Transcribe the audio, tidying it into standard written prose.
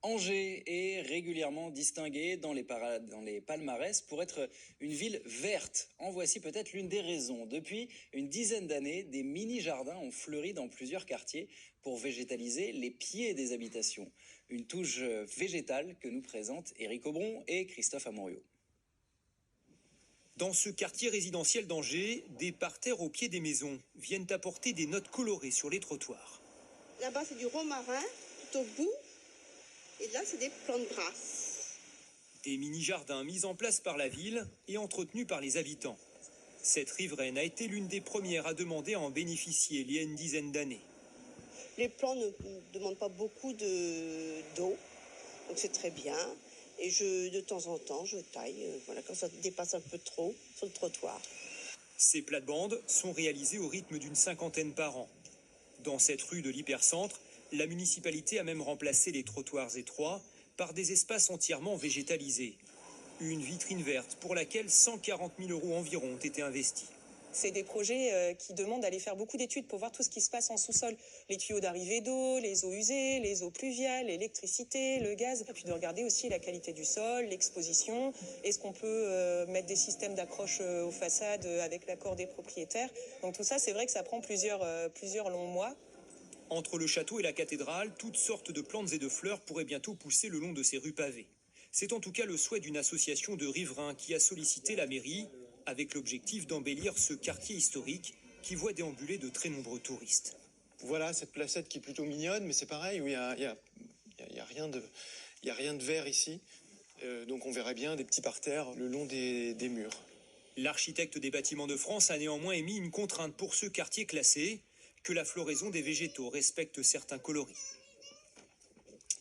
Angers est régulièrement distinguée dans les palmarès pour être une ville verte. En voici peut-être l'une des raisons. Depuis une dizaine d'années, des mini-jardins ont fleuri dans plusieurs quartiers pour végétaliser les pieds des habitations. Une touche végétale que nous présentent Éric Aubron et Christophe Amouriot. Dans ce quartier résidentiel d'Angers, des parterres au pied des maisons viennent apporter des notes colorées sur les trottoirs. Là-bas, c'est du romarin, tout au bout. Et là, c'est des plantes grasses. Des mini-jardins mis en place par la ville et entretenus par les habitants. Cette riveraine a été l'une des premières à demander à en bénéficier il y a une dizaine d'années. Les plants ne demandent pas beaucoup d'eau, donc c'est très bien. Et de temps en temps, je taille, quand ça dépasse un peu trop sur le trottoir. Ces plates-bandes sont réalisées au rythme d'une 50aine par an. Dans cette rue de l'hypercentre, la municipalité a même remplacé les trottoirs étroits par des espaces entièrement végétalisés. Une vitrine verte pour laquelle 140 000 € environ ont été investis. C'est des projets qui demandent d'aller faire beaucoup d'études pour voir tout ce qui se passe en sous-sol. Les tuyaux d'arrivée d'eau, les eaux usées, les eaux pluviales, l'électricité, le gaz. Et puis de regarder aussi la qualité du sol, l'exposition. Est-ce qu'on peut mettre des systèmes d'accroche aux façades avec l'accord des propriétaires? Donc tout ça, c'est vrai que ça prend plusieurs longs mois. Entre le château et la cathédrale, toutes sortes de plantes et de fleurs pourraient bientôt pousser le long de ces rues pavées. C'est en tout cas le souhait d'une association de riverains qui a sollicité la mairie avec l'objectif d'embellir ce quartier historique qui voit déambuler de très nombreux touristes. Voilà cette placette qui est plutôt mignonne, mais c'est pareil, où il y a rien de vert ici. Donc on verrait bien des petits parterres le long des murs. L'architecte des Bâtiments de France a néanmoins émis une contrainte pour ce quartier classé, que la floraison des végétaux respecte certains coloris.